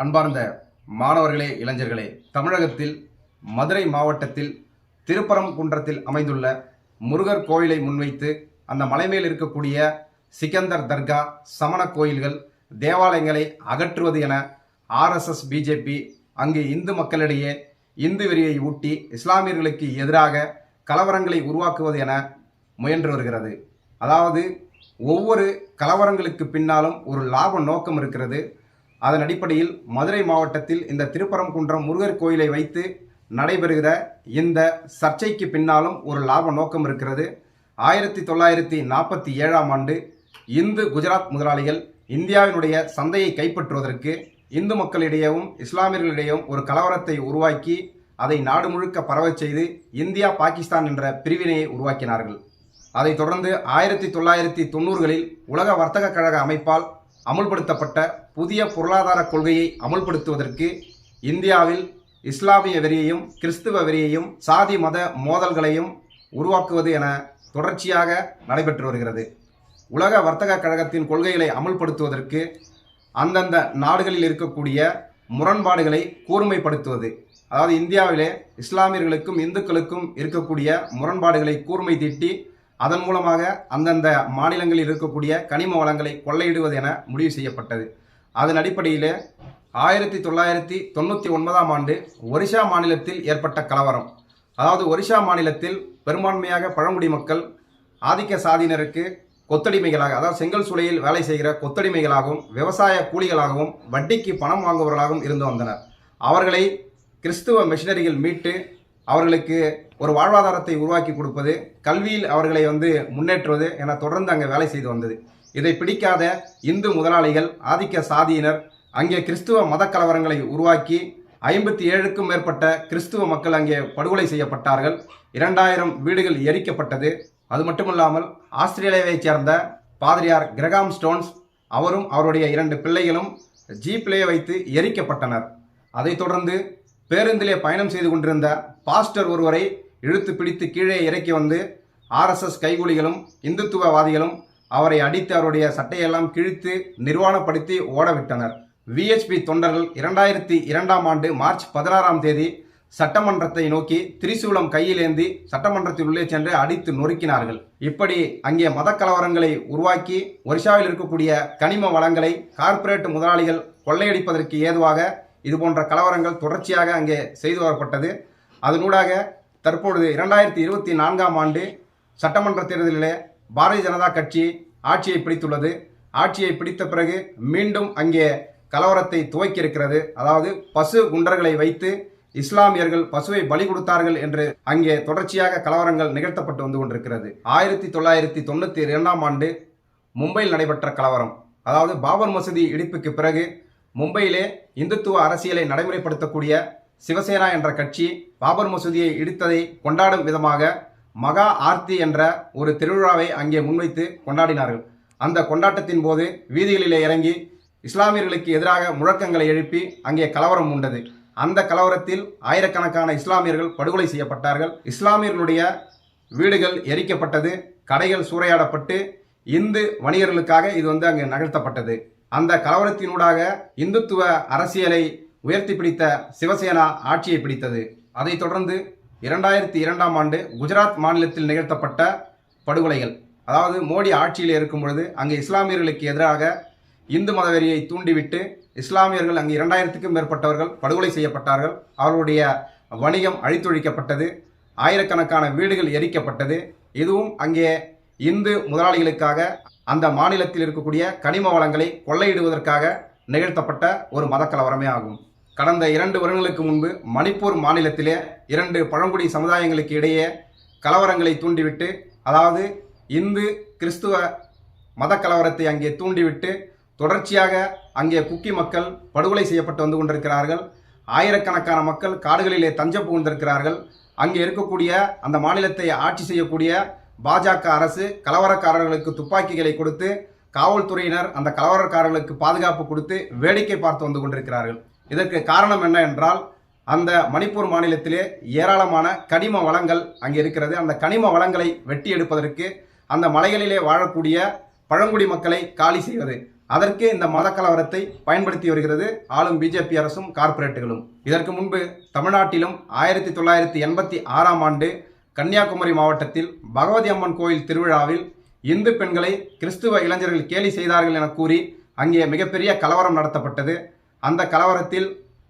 அன்பார்ந்த மாணவர்களே, இளைஞர்களே, தமிழகத்தில் மதுரை மாவட்டத்தில் திருப்பரங்குன்றத்தில் அமைந்துள்ள முருகர் கோயிலை முன்வைத்து அந்த மலைமேல் இருக்கக்கூடிய சிக்கந்தர் தர்கா, சமண கோயில்கள், தேவாலயங்களை அகற்றுவது என RSS பிஜேபி அங்கு இந்து மக்களிடையே இந்து வெறியை ஊட்டி இஸ்லாமியர்களுக்கு எதிராக கலவரங்களை உருவாக்குவது என முயன்று வருகிறது. அதாவது ஒவ்வொரு கலவரங்களுக்கு பின்னாலும் ஒரு லாப நோக்கம் இருக்கிறது. அதன் அடிப்படையில் மதுரை மாவட்டத்தில் இந்த திருப்பரங்குன்றம் முருகர் கோயிலை வைத்து நடைபெறுகிற இந்த சர்ச்சைக்கு பின்னாலும் ஒரு லாப நோக்கம் இருக்கிறது. 1947ஆம் ஆண்டு இந்து குஜராத் முதலாளிகள் இந்தியாவினுடைய சந்தையை கைப்பற்றுவதற்கு இந்து மக்களிடையேவும் இஸ்லாமியர்களிடையேவும் ஒரு கலவரத்தை உருவாக்கி அதை நாடு முழுக்க பரவச் செய்து இந்தியா பாகிஸ்தான் என்ற பிரிவினையை உருவாக்கினார்கள். அதைத் தொடர்ந்து 1990களில் உலக வர்த்தக கழக அமைப்பால் அமுல்படுத்தப்பட்ட புதிய பொருளாதார கொள்கையை அமுல்படுத்துவதற்கு இந்தியாவில் இஸ்லாமிய வெறியையும் கிறிஸ்துவ வெறியையும் சாதி மத மோதல்களையும் உருவாக்குவது என தொடர்ச்சியாக நடைபெற்று வருகிறது. உலக வர்த்தக கழகத்தின் கொள்கைகளை அமுல்படுத்துவதற்கு அந்தந்த நாடுகளில் இருக்கக்கூடிய முரண்பாடுகளை கூர்மைப்படுத்துவது, அதாவது இந்தியாவிலே இஸ்லாமியர்களுக்கும் இந்துக்களுக்கும் இருக்கக்கூடிய முரண்பாடுகளை கூர்மை தீட்டி அதன் மூலமாக அந்தந்த மாநிலங்களில் இருக்கக்கூடிய கனிம வளங்களை கொள்ளையிடுவது என முடிவு செய்யப்பட்டது. அதன் அடிப்படையில் 1999ஆம் ஆண்டு ஒரிஷா மாநிலத்தில் ஏற்பட்ட கலவரம், அதாவது ஒரிஷா மாநிலத்தில் பெரும்பான்மையாக பழங்குடி மக்கள் ஆதிக்க சாதியினருக்கு கொத்தடிமைகளாக, அதாவது செங்கல் சூளையில் வேலை செய்கிற கொத்தடிமைகளாகவும் விவசாய கூலிகளாகவும் வட்டிக்கு பணம் வாங்குபவர்களாகவும் இருந்து வந்தனர். அவர்களை கிறிஸ்துவ மிஷனரிகள் மீட்டு அவர்களுக்கு ஒரு வாழ்வாதாரத்தை உருவாக்கி கொடுப்பது, கல்வியில் அவர்களை முன்னேற்றுவது என தொடர்ந்து அங்கே வேலை செய்து வந்தது. இதை பிடிக்காத இந்து முதலாளிகள் ஆதிக்க சாதியினர் அங்கே கிறிஸ்துவ மத கலவரங்களை உருவாக்கி 57க்கும் மேற்பட்ட கிறிஸ்துவ மக்கள் அங்கே படுகொலை செய்யப்பட்டார்கள். 2000 வீடுகள் எரிக்கப்பட்டது. அது மட்டுமல்லாமல் ஆஸ்திரேலியாவைச் சேர்ந்த பாதிரியார் கிரகாம் ஸ்டோன்ஸ் அவரும் அவருடைய 2 பிள்ளைகளும் ஜீப்பிலே வைத்து எரிக்கப்பட்டனர். அதைத் தொடர்ந்து பேருந்திலே பயணம் செய்து கொண்டிருந்த பாஸ்டர் ஒருவரை இழுத்து பிடித்து கீழே இறக்கி RSS கைகூலிகளும் இந்துத்துவவாதிகளும் அவரை அடித்து அவருடைய சட்டையெல்லாம் கிழித்து நிர்வாணப்படுத்தி ஓடவிட்டனர். VHP தொண்டர்கள் 2002ஆம் ஆண்டு மார்ச் 16ஆம் தேதி சட்டமன்றத்தை நோக்கி திரிசூலம் கையில் ஏந்தி சட்டமன்றத்தில் உள்ளே சென்று அடித்து நொறுக்கினார்கள். இப்படி அங்கே மத கலவரங்களை உருவாக்கி ஒரிஷாவில் இருக்கக்கூடிய கனிம வளங்களை கார்ப்பரேட் முதலாளிகள் கொள்ளையடிப்பதற்கு ஏதுவாக இதுபோன்ற கலவரங்கள் தொடர்ச்சியாக அங்கே செய்து வரப்பட்டது. அதனூடாக தற்பொழுது 2024ஆம் ஆண்டு சட்டமன்ற தேர்தலிலே பாரதிய ஜனதா கட்சி ஆட்சியை பிடித்துள்ளது. ஆட்சியை பிடித்த பிறகு மீண்டும் அங்கே கலவரத்தை துவக்கியிருக்கிறது. அதாவது பசு குண்டர்களை வைத்து இஸ்லாமியர்கள் பசுவை பலி கொடுத்தார்கள் என்று அங்கே தொடர்ச்சியாக கலவரங்கள் நிகழ்த்தப்பட்டு வந்து கொண்டிருக்கிறது. 1992ஆம் ஆண்டு மும்பையில் நடைபெற்ற கலவரம், அதாவது பாபர் மசூதி இடிப்புக்கு பிறகு மும்பையிலே இந்துத்துவ அரசியலை நடைமுறைப்படுத்தக்கூடிய சிவசேனா என்ற கட்சி பாபர் மசூதியை இடித்ததை கொண்டாடும் விதமாக மகா ஆர்த்தி என்ற ஒரு திருவிழாவை அங்கே முன்வைத்து கொண்டாடினார்கள். அந்த கொண்டாட்டத்தின் போது வீதிகளிலே இறங்கி இஸ்லாமியர்களுக்கு எதிராக முழக்கங்களை எழுப்பி அங்கே கலவரம் உண்டது. அந்த கலவரத்தில் ஆயிரக்கணக்கான இஸ்லாமியர்கள் படுகொலை செய்யப்பட்டார்கள். இஸ்லாமியர்களுடைய வீடுகள் எரிக்கப்பட்டது, கடைகள் சூறையாடப்பட்டு இந்து வணிகர்களுக்காக இது அங்கே நகர்த்தப்பட்டது. அந்த கலவரத்தினூடாக இந்துத்துவ அரசியலை உயர்த்தி பிடித்த சிவசேனா ஆட்சியை பிடித்தது. அதைத் தொடர்ந்து 2002ஆம் ஆண்டு குஜராத் மாநிலத்தில் நிகழ்த்தப்பட்ட படுகொலைகள், அதாவது மோடி ஆட்சியில் இருக்கும் பொழுது அங்கே இஸ்லாமியர்களுக்கு எதிராக இந்து மதவெறியை தூண்டிவிட்டு இஸ்லாமியர்கள் அங்கே 2000க்கும் மேற்பட்டவர்கள் படுகொலை செய்யப்பட்டார்கள். அவர்களுடைய வணிகம் அழித்தொழிக்கப்பட்டது. ஆயிரக்கணக்கான வீடுகள் எரிக்கப்பட்டது. இதுவும் அங்கே இந்து முதலாளிகளுக்காக அந்த மாநிலத்தில் இருக்கக்கூடிய கனிம வளங்களை கொள்ளையிடுவதற்காக நிகழ்த்தப்பட்ட ஒரு மத கலவரமே ஆகும். கடந்த 2 வருடங்களுக்கு முன்பு மணிப்பூர் மாநிலத்திலே 2 பழங்குடி சமுதாயங்களுக்கு இடையே கலவரங்களை தூண்டிவிட்டு, அதாவது இந்து கிறிஸ்துவ மத கலவரத்தை அங்கே தூண்டிவிட்டு தொடர்ச்சியாக அங்கே குக்கி மக்கள் படுகொலை செய்யப்பட்டு வந்து கொண்டிருக்கிறார்கள். ஆயிரக்கணக்கான மக்கள் காடுகளிலே தஞ்சம் புகுந்திருக்கிறார்கள். அங்கே இருக்கக்கூடிய அந்த மாநிலத்தை ஆட்சி செய்யக்கூடிய பாஜக அரசு கலவரக்காரர்களுக்கு துப்பாக்கிகளை கொடுத்து காவல்துறையினர் அந்த கலவரக்காரர்களுக்கு பாதுகாப்பு கொடுத்து வேடிக்கை பார்த்து வந்து கொண்டிருக்கிறார்கள். இதற்கு காரணம் என்ன என்றால், அந்த மணிப்பூர் மாநிலத்திலே ஏராளமான கனிம வளங்கள் அங்கே இருக்கிறது. அந்த கனிம வளங்களை வெட்டி எடுப்பதற்கு அந்த மலைகளிலே வாழக்கூடிய பழங்குடி மக்களை காலி செய்வது, அதற்கு இந்த மத கலவரத்தை பயன்படுத்தி வருகிறது ஆளும் பிஜேபி அரசும் கார்ப்பரேட்டுகளும். இதற்கு முன்பு தமிழ்நாட்டிலும் 1986ஆம் ஆண்டு கன்னியாகுமரி மாவட்டத்தில் பகவதி அம்மன் கோயில் திருவிழாவில் இந்து பெண்களை கிறிஸ்துவ இளைஞர்கள் கேலி செய்தார்கள் என கூறி அங்கே மிகப்பெரிய கலவரம் நடத்தப்பட்டது. அந்த கலவரத்தில்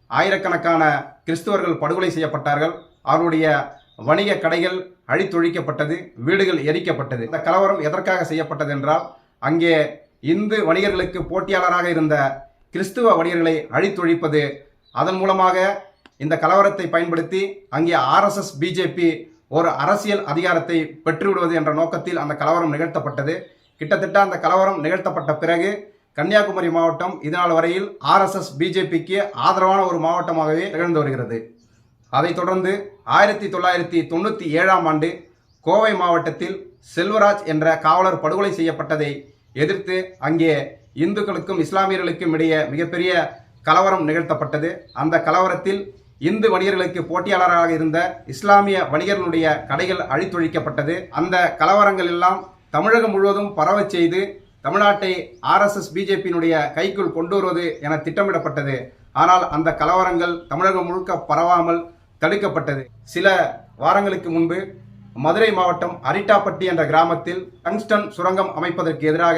ஆயிரக்கணக்கான கிறிஸ்துவர்கள் படுகொலை செய்யப்பட்டார்கள். அவருடைய வணிக கடைகள் அழித்தொழிக்கப்பட்டது, வீடுகள் எரிக்கப்பட்டது. இந்த கலவரம் எதற்காக செய்யப்பட்டது என்றால், அங்கே இந்து வணிகர்களுக்கு போட்டியாளராக இருந்த கிறிஸ்துவ வணிகர்களை அழித்தொழிப்பது. அதன் மூலமாக இந்த கலவரத்தை பயன்படுத்தி அங்கே RSS பிஜேபி ஒரு அரசியல் அதிகாரத்தை பெற்றுவிடுவது என்ற நோக்கத்தில் அந்த கலவரம் நிகழ்த்தப்பட்டது. கிட்டத்தட்ட அந்த கலவரம் நிகழ்த்தப்பட்ட பிறகு கன்னியாகுமரி மாவட்டம் இதனால் வரையில் RSS பிஜேபிக்கு ஆதரவான ஒரு மாவட்டமாகவே திகழ்ந்து வருகிறது. அதைத் தொடர்ந்து 1997ஆம் ஆண்டு கோவை மாவட்டத்தில் செல்வராஜ் என்ற காவலர் படுகொலை செய்யப்பட்டதை எதிர்த்து அங்கே இந்துக்களுக்கும் இஸ்லாமியர்களுக்கும் இடையே மிகப்பெரிய கலவரம் நிகழ்த்தப்பட்டது. அந்த கலவரத்தில் இந்து வணிகர்களுக்கு போட்டியாளராக இருந்த இஸ்லாமிய வணிகர்களுடைய கடைகள் அழித்தொழிக்கப்பட்டது. அந்த கலவரங்கள் எல்லாம் தமிழகம் முழுவதும் பரவச் செய்து தமிழ்நாட்டை RSS பிஜேபியினுடைய கைக்குள் கொண்டு வருவது என திட்டமிடப்பட்டது. ஆனால் அந்த கலவரங்கள் தமிழகம் முழுக்க பரவாமல் தடுக்கப்பட்டது. சில வாரங்களுக்கு முன்பு மதுரை மாவட்டம் அரிட்டாப்பட்டி என்ற கிராமத்தில் டங்ஸ்டன் சுரங்கம் அமைப்பதற்கு எதிராக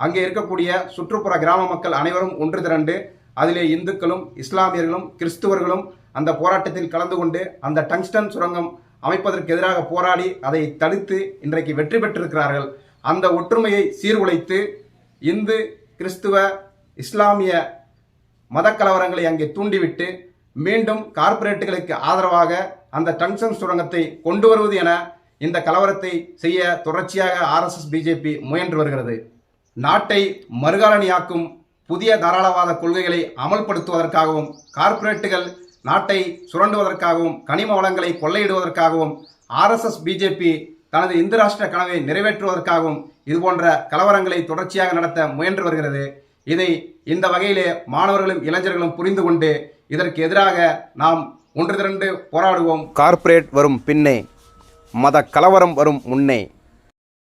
அங்கே இருக்கக்கூடிய சுற்றுப்புற கிராம மக்கள் அனைவரும் ஒன்று திரண்டு அதிலே இந்துக்களும் இஸ்லாமியர்களும் கிறிஸ்துவர்களும் அந்த போராட்டத்தில் கலந்து கொண்டு அந்த டங்ஸ்டன் சுரங்கம் அமைப்பதற்கு எதிராக போராடி அதை தடுத்து இன்றைக்கு வெற்றி பெற்றிருக்கிறார்கள். அந்த ஒற்றுமையை சீர்குலைத்து இந்து கிறிஸ்துவ இஸ்லாமிய மத கலவரங்களை அங்கே தூண்டிவிட்டு மீண்டும் கார்ப்பரேட்டுகளுக்கு ஆதரவாக அந்த டங்ஸ்டன் சுரங்கத்தை கொண்டு வருவது என இந்த கலவரத்தை செய்ய தொடர்ச்சியாக RSS பிஜேபி முயன்று வருகிறது. நாட்டை மறுகாலனியாக்கும் புதிய தாராளவாத கொள்கைகளை அமல்படுத்துவதற்காகவும் கார்ப்பரேட்டுகள் நாட்டை சுரண்டுவதற்காகவும் கனிம வளங்களை கொள்ளையிடுவதற்காகவும் RSS பிஜேபி தனது இந்து ராஷ்டிர கனவை நிறைவேற்றுவதற்காகவும் இதுபோன்ற கலவரங்களை தொடர்ச்சியாக நடத்த முயன்று வருகிறது. இதை இந்த வகையிலே மாணவர்களும் இளைஞர்களும் புரிந்து கொண்டு இதற்கு எதிராக நாம் ஒன்று திரண்டு போராடுவோம். கார்ப்பரேட் வரும் பின்னே, மத கலவரம் வரும் முன்னே.